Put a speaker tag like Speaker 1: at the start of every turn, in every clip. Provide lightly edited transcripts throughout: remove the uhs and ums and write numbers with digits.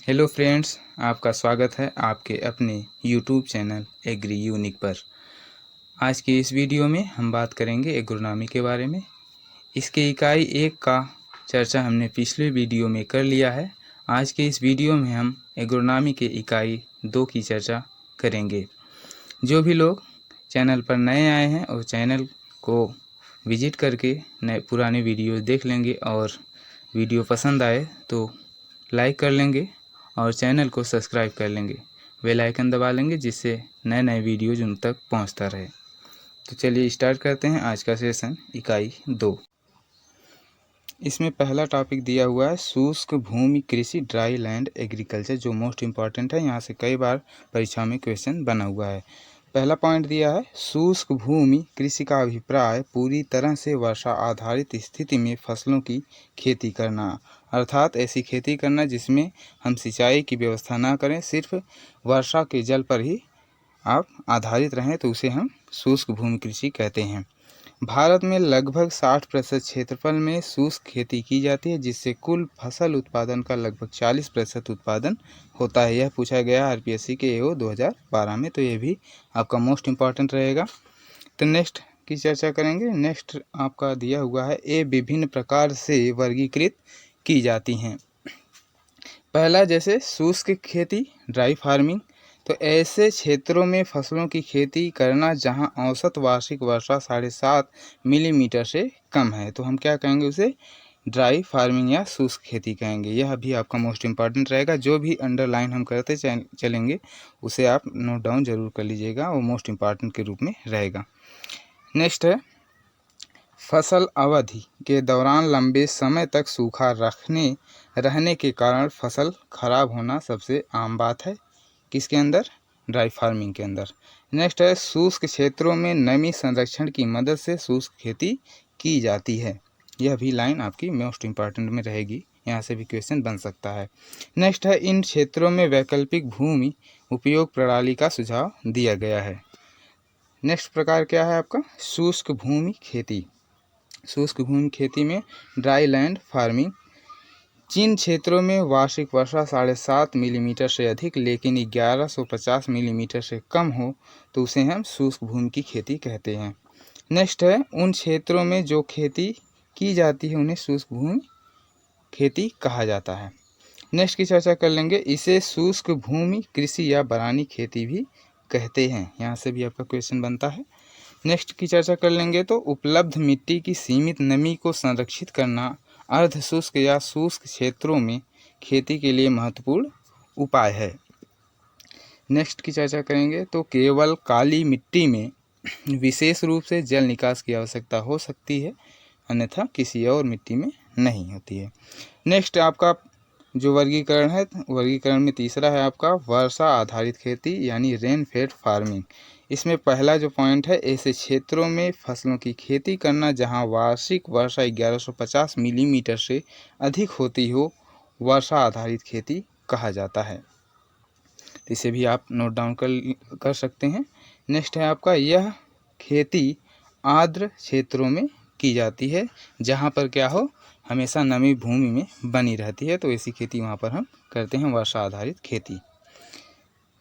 Speaker 1: Hello friends, आपका स्वागत है आपके अपने यूट्यूब चैनल एग्री यूनिक पर। आज के इस वीडियो में हम बात करेंगे एग्रोनॉमी के बारे में। इसके इकाई 1 का चर्चा हमने पिछले वीडियो में कर लिया है। आज के इस वीडियो में हम एग्रोनॉमी के इकाई 2 की चर्चा करेंगे। जो भी लोग चैनल पर नए आए हैं और चैनल को विजिट करके नए पुराने वीडियो देख लेंगे और वीडियो पसंद आए तो लाइक कर लेंगे और चैनल को सब्सक्राइब कर लेंगे, बेल आइकन दबा लेंगे जिससे नए नए वीडियोज उन तक पहुंचता रहे। तो चलिए स्टार्ट करते हैं आज का सेशन इकाई 2। इसमें पहला टॉपिक दिया हुआ है शुष्क भूमि कृषि, ड्राई लैंड एग्रीकल्चर, जो मोस्ट इम्पॉर्टेंट है। यहाँ से कई बार परीक्षा में क्वेश्चन बना हुआ है। पहला पॉइंट दिया है शुष्क भूमि कृषि का अभिप्राय पूरी तरह से वर्षा आधारित स्थिति में फसलों की खेती करना, अर्थात ऐसी खेती करना जिसमें हम सिंचाई की व्यवस्था ना करें, सिर्फ वर्षा के जल पर ही आप आधारित रहें, तो उसे हम शुष्क भूमि कृषि कहते हैं। भारत में लगभग 60% क्षेत्रफल में शुष्क खेती की जाती है, जिससे कुल फसल उत्पादन का लगभग 40% उत्पादन होता है। यह पूछा गया आरपीएससी के एओ 2012 में, तो यह भी आपका मोस्ट इम्पॉर्टेंट रहेगा। तो नेक्स्ट की चर्चा करेंगे। नेक्स्ट आपका दिया हुआ है ये विभिन्न प्रकार से वर्गीकृत की जाती हैं। पहला जैसे शुष्क खेती, ड्राई फार्मिंग, तो ऐसे क्षेत्रों में फसलों की खेती करना जहां औसत वार्षिक वर्षा 7.5 मिलीमीटर से कम है, तो हम क्या कहेंगे, उसे ड्राई फार्मिंग या शुष्क खेती कहेंगे। यह भी आपका मोस्ट इम्पॉर्टेंट रहेगा। जो भी अंडरलाइन हम करते चलेंगे उसे आप नोट डाउन जरूर कर लीजिएगा, वो मोस्ट इम्पॉर्टेंट के रूप में रहेगा। नेक्स्ट है फसल अवधि के दौरान लंबे समय तक सूखा रहने के कारण फसल खराब होना सबसे आम बात है। किसके अंदर? ड्राई फार्मिंग के अंदर। नेक्स्ट है शुष्क क्षेत्रों में नमी संरक्षण की मदद से शुष्क खेती की जाती है। यह भी लाइन आपकी मोस्ट इम्पॉर्टेंट में रहेगी, यहाँ से भी क्वेश्चन बन सकता है। नेक्स्ट है इन क्षेत्रों में वैकल्पिक भूमि उपयोग प्रणाली का सुझाव दिया गया है। नेक्स्ट प्रकार क्या है आपका? शुष्क भूमि खेती। शुष्क भूमि खेती में ड्राई लैंड फार्मिंग, जिन क्षेत्रों में वार्षिक वर्षा 7.5 मिलीमीटर से अधिक लेकिन 1150 मिलीमीटर से कम हो, तो उसे हम शुष्क भूमि की खेती कहते हैं। नेक्स्ट है उन क्षेत्रों में जो खेती की जाती है उन्हें शुष्क भूमि खेती कहा जाता है। नेक्स्ट की चर्चा कर लेंगे। इसे शुष्क भूमि कृषि या बरानी खेती भी कहते हैं, यहाँ से भी आपका क्वेश्चन बनता है। नेक्स्ट की चर्चा कर लेंगे तो उपलब्ध मिट्टी की सीमित नमी को संरक्षित करना अर्ध शुष्क या शुष्क क्षेत्रों में खेती के लिए महत्वपूर्ण उपाय है। नेक्स्ट की चर्चा करेंगे तो केवल काली मिट्टी में विशेष रूप से जल निकास की आवश्यकता हो सकती है, अन्यथा किसी और मिट्टी में नहीं होती है। नेक्स्ट आपका जो वर्गीकरण है, वर्गीकरण में तीसरा है आपका वर्षा आधारित खेती यानी रेन फेड फार्मिंग। इसमें पहला जो पॉइंट है, ऐसे क्षेत्रों में फसलों की खेती करना जहां वार्षिक वर्षा 1150 मिलीमीटर से अधिक होती हो, वर्षा आधारित खेती कहा जाता है। तो इसे भी आप नोट डाउन कर सकते हैं। नेक्स्ट है आपका यह खेती आर्द्र क्षेत्रों में की जाती है, जहां पर क्या हो, हमेशा नमी भूमि में बनी रहती है, तो ऐसी खेती वहां पर हम करते हैं, वर्षा आधारित खेती।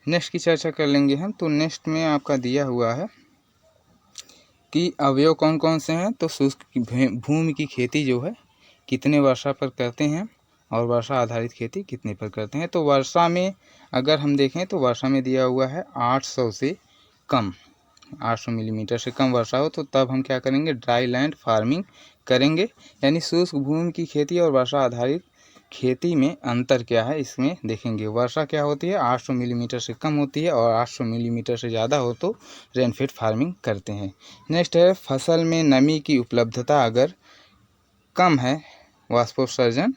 Speaker 1: नेक्स्ट की चर्चा कर लेंगे हम। तो नेक्स्ट में आपका दिया हुआ है कि अवयव कौन कौन से हैं। तो शुष्क भूमि की खेती जो है कितने वर्षा पर करते हैं और वर्षा आधारित खेती कितने पर करते हैं। तो वर्षा में अगर हम देखें तो वर्षा में दिया हुआ है 800 से कम, 800 मिलीमीटर से कम वर्षा हो तो तब हम क्या करेंगे, ड्राई लैंड फार्मिंग करेंगे। यानी शुष्क भूमि की खेती और वर्षा आधारित खेती में अंतर क्या है, इसमें देखेंगे। वर्षा क्या होती है, 800 मिलीमीटर से कम होती है, और 800 मिलीमीटर से ज़्यादा हो तो रेनफेड फार्मिंग करते हैं। नेक्स्ट है फसल में नमी की उपलब्धता अगर कम है, वाष्पोत्सर्जन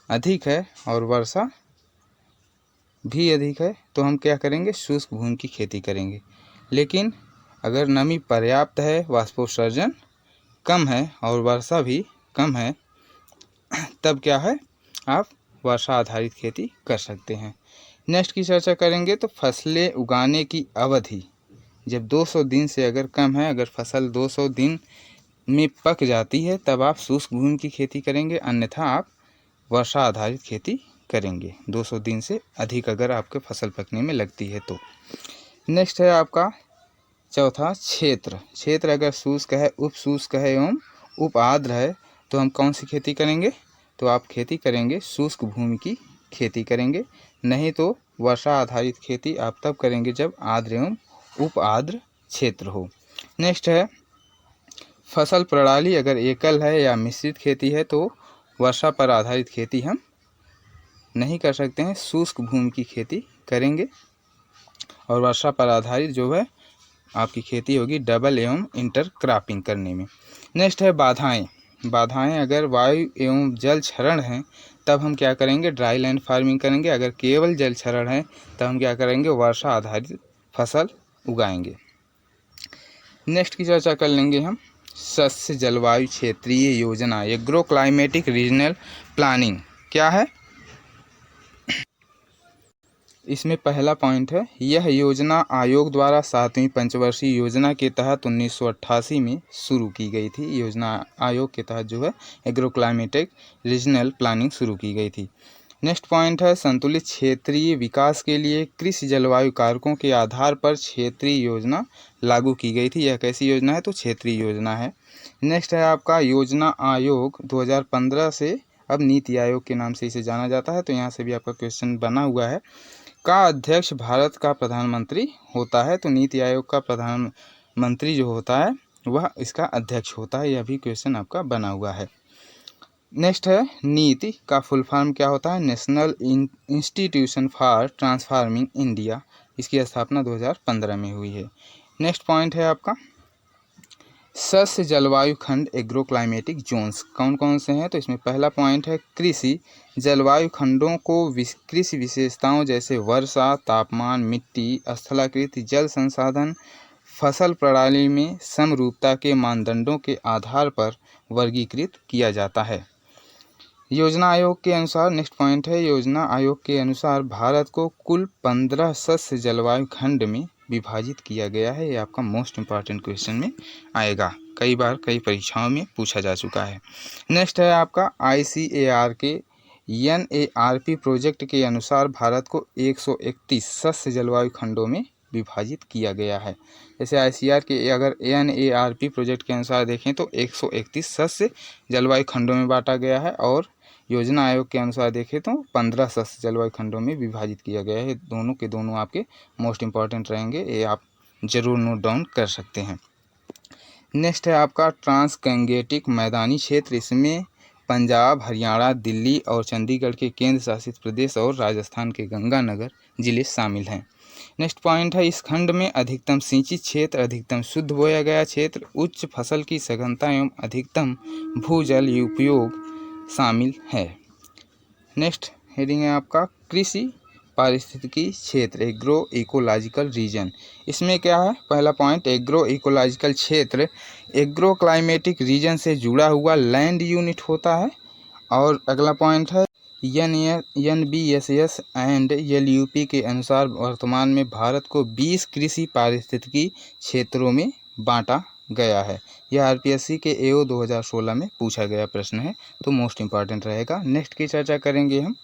Speaker 1: अधिक है और वर्षा भी अधिक है, तो हम क्या करेंगे, शुष्क भूमि की खेती करेंगे। लेकिन अगर नमी पर्याप्त है, वाष्पोत्सर्जन कम है और वर्षा भी कम है, तब क्या है, आप वर्षा आधारित खेती कर सकते हैं। नेक्स्ट की चर्चा करेंगे तो फसलें उगाने की अवधि जब 200 दिन से अगर कम है, अगर फसल 200 दिन में पक जाती है, तब आप शुष्क भूमि की खेती करेंगे, अन्यथा आप वर्षा आधारित खेती करेंगे, 200 दिन से अधिक अगर आपके फसल पकने में लगती है तो। नेक्स्ट है आपका चौथा क्षेत्र। क्षेत्र अगर शुष्क है, उप शुष्क है एवं उप आर्द्र है तो हम कौन सी खेती करेंगे? तो आप खेती करेंगे शुष्क भूमि की खेती करेंगे, नहीं तो वर्षा आधारित खेती आप तब करेंगे जब आर्द्र एवं उप आर्द्र क्षेत्र हो। नेक्स्ट है फसल प्रणाली। अगर एकल है या मिश्रित खेती है तो वर्षा पर आधारित खेती हम नहीं कर सकते हैं, शुष्क भूमि की खेती करेंगे और वर्षा पर आधारित जो है आपकी खेती होगी डबल एवं इंटर क्रॉपिंग करने में। नेक्स्ट है बाधाएं। बाधाएं अगर वायु एवं जल क्षरण हैं तब हम क्या करेंगे? ड्राई लैंड फार्मिंग करेंगे। अगर केवल जल क्षरण है तब हम क्या करेंगे? वर्षा आधारित फसल उगाएंगे। नेक्स्ट की चर्चा कर लेंगे हम शस्य जलवायु क्षेत्रीय योजना, एग्रो क्लाइमेटिक रीजनल प्लानिंग क्या है? इसमें पहला पॉइंट है, यह योजना आयोग द्वारा 7वीं पंचवर्षीय योजना के तहत 1988 में शुरू की गई थी। योजना आयोग के तहत जो है एग्रो क्लाइमेटिक रीजनल प्लानिंग शुरू की गई थी। नेक्स्ट पॉइंट है, संतुलित क्षेत्रीय विकास के लिए कृषि जलवायु कारकों के आधार पर क्षेत्रीय योजना लागू की गई थी। यह कैसी योजना है? तो क्षेत्रीय योजना है। नेक्स्ट है आपका योजना आयोग 2015 से अब नीति आयोग के नाम से इसे जाना जाता है, तो यहाँ से भी आपका क्वेश्चन बना हुआ है। का अध्यक्ष भारत का प्रधानमंत्री होता है, तो नीति आयोग का प्रधानमंत्री जो होता है वह इसका अध्यक्ष होता है। यह भी क्वेश्चन आपका बना हुआ है। नेक्स्ट है नीति का फुल फॉर्म क्या होता है? National institution for transforming India. इसकी स्थापना 2015 में हुई है। नेक्स्ट पॉइंट है आपका शस्य जलवायु खंड एग्रो क्लाइमेटिक जोन्स कौन कौन से हैं? तो इसमें पहला पॉइंट है कृषि जलवायु खंडों को कृषि विशेषताओं जैसे वर्षा, तापमान, मिट्टी, स्थलाकृति जल संसाधन, फसल प्रणाली में समरूपता के मानदंडों के आधार पर वर्गीकृत किया जाता है। योजना आयोग के अनुसार नेक्स्ट पॉइंट है, योजना आयोग के अनुसार भारत को कुल 15 शस्य जलवायु खंड में विभाजित किया गया है। ये आपका मोस्ट इम्पॉर्टेंट क्वेश्चन में आएगा, कई बार कई परीक्षाओं में पूछा जा चुका है। नेक्स्ट है आपका ICAR के NARP प्रोजेक्ट के अनुसार भारत को 131 शस्य जलवायु खंडों में विभाजित किया गया है। जैसे ICAR के अगर NARP प्रोजेक्ट के अनुसार देखें तो 131 शस्य जलवायु खंडों में बांटा गया है और योजना आयोग के अनुसार देखें तो 15 शस्य जलवायु खंडों में विभाजित किया गया है। दोनों के दोनों आपके मोस्ट इम्पॉर्टेंट रहेंगे, ये आप जरूर नोट डाउन कर सकते हैं। नेक्स्ट है आपका ट्रांसगैंगेटिक मैदानी क्षेत्र। इसमें पंजाब, हरियाणा, दिल्ली और चंडीगढ़ के केंद्र शासित प्रदेश और राजस्थान के गंगानगर जिले शामिल हैं। नेक्स्ट पॉइंट है, इस खंड में अधिकतम सिंचित क्षेत्र, अधिकतम शुद्ध बोया गया क्षेत्र, उच्च फसल की सघनता एवं अधिकतम भूजल उपयोग शामिल है। नेक्स्ट हेडिंग है आपका कृषि पारिस्थितिकी क्षेत्र एग्रो इकोलॉजिकल रीजन। इसमें क्या है? पहला पॉइंट एग्रो इकोलॉजिकल क्षेत्र एग्रो क्लाइमेटिक रीजन से जुड़ा हुआ लैंड यूनिट होता है। और अगला पॉइंट है NBSS एंड LUP के अनुसार वर्तमान में भारत को 20 कृषि पारिस्थितिकी क्षेत्रों में बांटा गया है। यह RPSC के AO 2016 में पूछा गया प्रश्न है, तो मोस्ट इम्पॉर्टेंट रहेगा। नेक्स्ट की चर्चा करेंगे हम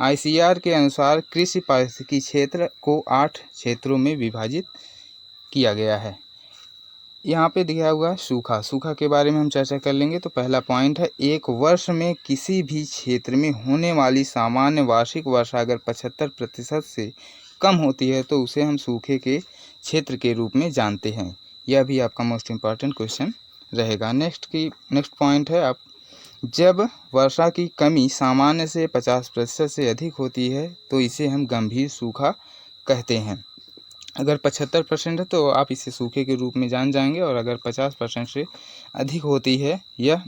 Speaker 1: ICAR के अनुसार कृषि पारिस्थितिकी क्षेत्र को 8 क्षेत्रों में विभाजित किया गया है। यहाँ पे दिया हुआ है सूखा। सूखा के बारे में हम चर्चा कर लेंगे। तो पहला पॉइंट है, एक वर्ष में किसी भी क्षेत्र में होने वाली सामान्य वार्षिक वर्षा अगर 75% से कम होती है तो उसे हम सूखे के क्षेत्र के रूप में जानते हैं। यह भी आपका मोस्ट इम्पॉर्टेंट क्वेश्चन रहेगा। नेक्स्ट पॉइंट है, आप जब वर्षा की कमी सामान्य से 50% से अधिक होती है तो इसे हम गंभीर सूखा कहते हैं। अगर 75% है तो आप इसे सूखे के रूप में जान जाएंगे, और अगर 50% से अधिक होती है यह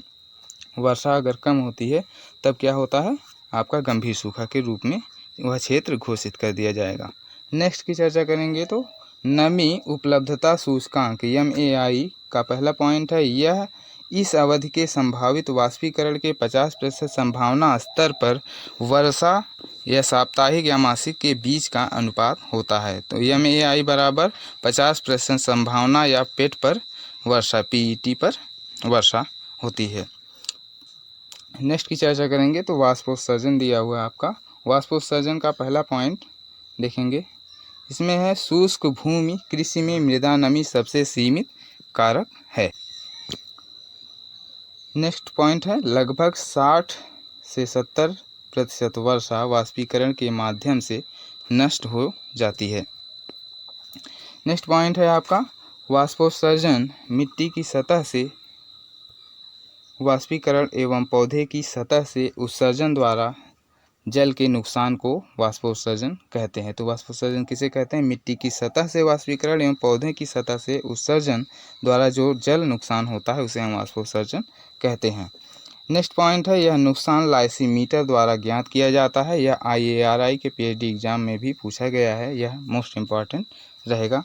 Speaker 1: वर्षा अगर कम होती है तब क्या होता है? आपका गंभीर सूखा के रूप में वह क्षेत्र घोषित कर दिया जाएगा। नेक्स्ट की चर्चा करेंगे तो नमी उपलब्धता सूचकांक MAI का पहला पॉइंट है, यह इस अवधि के संभावित वाष्पीकरण के 50% संभावना स्तर पर वर्षा या साप्ताहिक या मासिक के बीच का अनुपात होता है। तो MAI बराबर 50% संभावना या पेट पर वर्षा PET पर वर्षा होती है। नेक्स्ट की चर्चा करेंगे तो वाष्पोत्सर्जन दिया हुआ है आपका वाष्पोत्सर्जन का पहला पॉइंट देखेंगे, इसमें है शुष्क भूमि कृषि में मृदा नमी सबसे सीमित कारक है। नेक्स्ट पॉइंट है लगभग 60 से 70% वर्षा वाष्पीकरण के माध्यम से नष्ट हो जाती है। नेक्स्ट पॉइंट है आपका वाष्पोत्सर्जन मिट्टी की सतह से वाष्पीकरण एवं पौधे की सतह से उत्सर्जन द्वारा जल के नुकसान को वाष्पोत्सर्जन कहते हैं। तो वाष्पोत्सर्जन किसे कहते हैं? मिट्टी की सतह से वाष्पीकरण एवं पौधे की सतह से उत्सर्जन द्वारा जो जल नुकसान होता है उसे हम वाष्पोत्सर्जन कहते हैं। नेक्स्ट पॉइंट है यह नुकसान लाइसीमीटर द्वारा ज्ञात किया जाता है। यह IARI के PhD एग्जाम में भी पूछा गया है, यह मोस्ट इम्पॉर्टेंट रहेगा।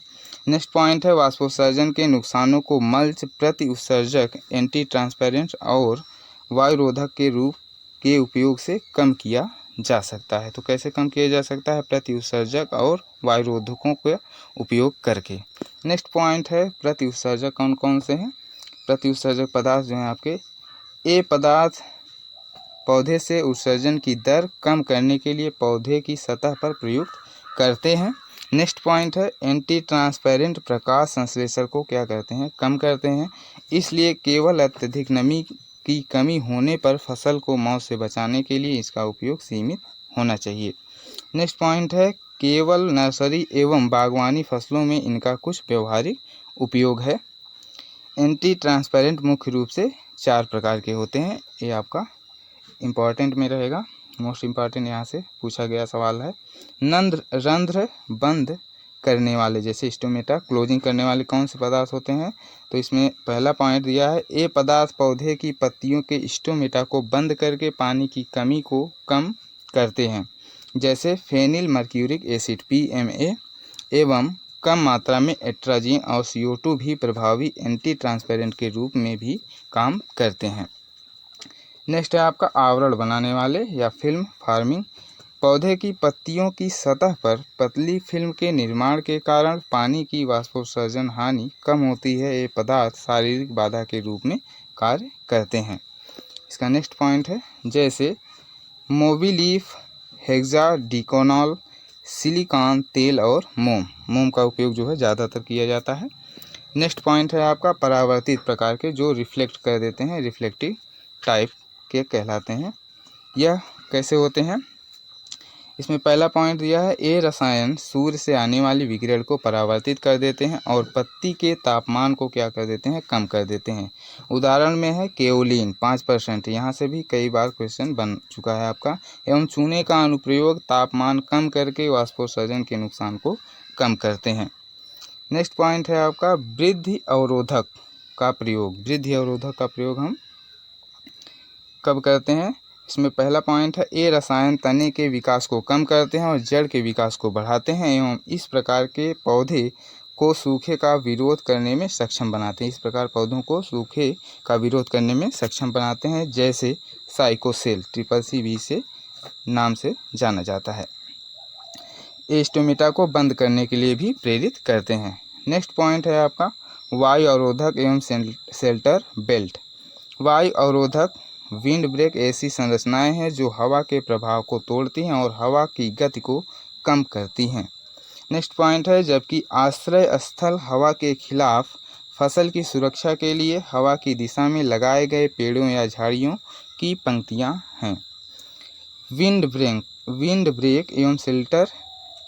Speaker 1: नेक्स्ट पॉइंट है वाष्पोत्सर्जन के नुकसानों को मल्च, प्रति उत्सर्जक, एंटी ट्रांसपेरेंट और वायुरोधक के रूप के उपयोग से कम किया जा सकता है। तो कैसे कम किया जा सकता है? प्रति उत्सर्जक और वायुरोधकों का उपयोग करके। नेक्स्ट पॉइंट है प्रति उत्सर्जक कौन कौन से हैं? प्रति उत्सर्जक पदार्थ जो हैं आपके, ए पदार्थ पौधे से उत्सर्जन की दर कम करने के लिए पौधे की सतह पर प्रयुक्त करते हैं। नेक्स्ट पॉइंट है एंटी ट्रांसपेरेंट प्रकाश संश्लेषण को क्या करते हैं? कम करते हैं। इसलिए केवल अत्यधिक नमी की कमी होने पर फसल को मौत से बचाने के लिए इसका उपयोग सीमित होना चाहिए। नेक्स्ट पॉइंट है केवल नर्सरी एवं बागवानी फसलों में इनका कुछ व्यवहारिक उपयोग है। एंटी ट्रांसपेरेंट मुख्य रूप से 4 प्रकार के होते हैं। ये आपका इम्पॉर्टेंट में रहेगा, मोस्ट इम्पॉर्टेंट यहाँ से पूछा गया सवाल है। रंध्र बंद करने वाले जैसे स्टोमेटा क्लोजिंग करने वाले कौन से पदार्थ होते हैं? तो इसमें पहला पॉइंट दिया है ए पदार्थ पौधे की पत्तियों के स्टोमेटा को बंद करके पानी की कमी को कम करते हैं, जैसे फेनिल मर्क्यूरिक एसिड PMA एवं कम मात्रा में एट्राजीन और CO2 भी प्रभावी एंटी ट्रांसपेरेंट के रूप में भी काम करते हैं। नेक्स्ट है आपका आवरण बनाने वाले या फिल्म फार्मिंग। पौधे की पत्तियों की सतह पर पतली फिल्म के निर्माण के कारण पानी की वाष्पोत्सर्जन हानि कम होती है। ये पदार्थ शारीरिक बाधा के रूप में कार्य करते हैं। इसका नेक्स्ट पॉइंट है जैसे मोबिलीफ, हेक्साडिकोनॉल, सिलिकॉन तेल और मोम का उपयोग जो है ज़्यादातर किया जाता है। नेक्स्ट पॉइंट है आपका परावर्तित प्रकार के जो रिफ्लेक्ट कर देते हैं, रिफ्लेक्टिव टाइप के कहलाते हैं। यह कैसे होते हैं? इसमें पहला पॉइंट दिया है ए रसायन सूर्य से आने वाली विकिरण को परावर्तित कर देते हैं और पत्ती के तापमान को क्या कर देते हैं? कम कर देते हैं। उदाहरण में है केओलिन 5%, यहाँ से भी कई बार क्वेश्चन बन चुका है आपका। एवं चूने का अनुप्रयोग तापमान कम करके वाष्पोत्सर्जन के नुकसान को कम करते हैं। नेक्स्ट पॉइंट है आपका वृद्धि अवरोधक का प्रयोग। वृद्धि अवरोधक का प्रयोग हम कब करते हैं? इसमें पहला पॉइंट है ए रसायन तने के विकास को कम करते हैं और जड़ के विकास को बढ़ाते हैं एवं इस प्रकार के पौधे को सूखे का विरोध करने में सक्षम बनाते हैं। इस प्रकार पौधों को सूखे का विरोध करने में सक्षम बनाते हैं, जैसे साइकोसेल CCC से नाम से जाना जाता है। स्टोमेटा को बंद करने के लिए भी प्रेरित करते हैं। नेक्स्ट पॉइंट है आपका वायु अवरोधक एवं शेल्टर बेल्ट। वायु अवरोधक विंड ब्रेक ऐसी संरचनाएं हैं जो हवा के प्रभाव को तोड़ती हैं और हवा की गति को कम करती हैं। नेक्स्ट पॉइंट है जबकि आश्रय स्थल हवा के खिलाफ फसल की सुरक्षा के लिए हवा की दिशा में लगाए गए पेड़ों या झाड़ियों की पंक्तियां हैं। विंड ब्रेक एवं शेल्टर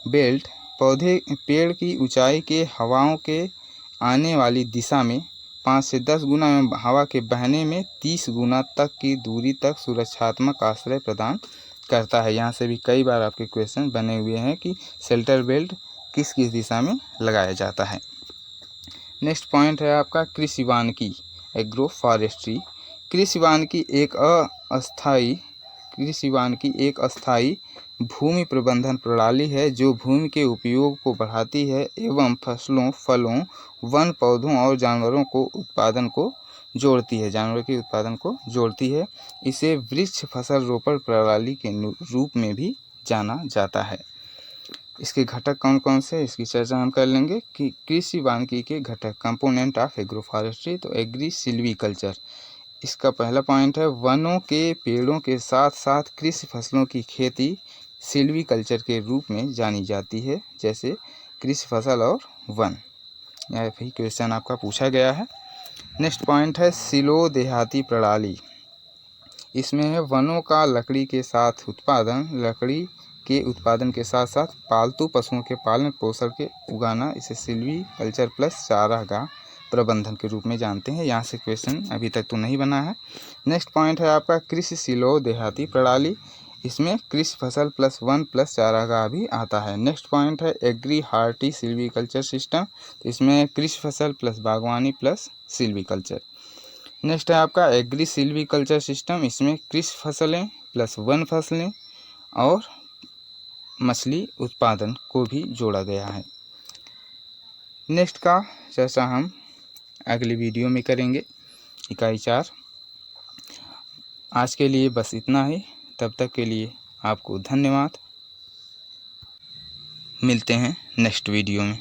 Speaker 1: बेल्ट पेड़ की ऊंचाई के हवाओं के आने वाली दिशा में 5 से 10 गुना एवं हवा के बहने में 30 गुना तक की दूरी तक सुरक्षात्मक आश्रय प्रदान करता है। यहाँ से भी कई बार आपके क्वेश्चन बने हुए हैं कि शेल्टर बेल्ट किस किस दिशा में लगाया जाता है। नेक्स्ट पॉइंट है आपका कृषि वानिकी एग्रो फॉरेस्ट्री। कृषि वानिकी एक अस्थायी भूमि प्रबंधन प्रणाली है जो भूमि के उपयोग को बढ़ाती है एवं फसलों, फलों, वन पौधों और जानवरों के उत्पादन को जोड़ती है। इसे वृक्ष फसल रोपण प्रणाली के रूप में भी जाना जाता है। इसके घटक कौन कौन से, इसकी चर्चा हम कर लेंगे कि कृषि वानिकी के घटक कंपोनेंट ऑफ एग्रो फॉरेस्ट्री। तो एग्री सिल्वीकल्चर, इसका पहला पॉइंट है वनों के पेड़ों के साथ साथ कृषि फसलों की खेती सिल्वीकल्चर के रूप में जानी जाती है, जैसे कृषि फसल और वन। यह भी क्वेश्चन आपका पूछा गया है। नेक्स्ट पॉइंट है सिलो देहाती प्रणाली। इसमें है वनों का लकड़ी के उत्पादन के साथ साथ पालतू पशुओं के पालन पोषण के उगाना, इसे सिल्वीकल्चर प्लस चारागाह प्रबंधन के रूप में जानते हैं। यहाँ से क्वेश्चन अभी तक तो नहीं बना है। नेक्स्ट पॉइंट है आपका कृषि सिलो देहाती प्रणाली। इसमें कृषि फसल प्लस वन प्लस चारागाह भी आता है। नेक्स्ट पॉइंट है एग्री हार्टी सिल्वीकल्चर सिस्टम। तो इसमें कृषि फसल प्लस बागवानी प्लस सिल्वीकल्चर। नेक्स्ट है आपका एग्री सिल्वीकल्चर सिस्टम। इसमें कृषि फसलें प्लस वन फसलें और मछली उत्पादन को भी जोड़ा गया है। नेक्स्ट का चर्चा हम अगली वीडियो में करेंगे, इकाई 4। आज के लिए बस इतना ही। तब तक के लिए आपको धन्यवाद। मिलते हैं नेक्स्ट वीडियो में।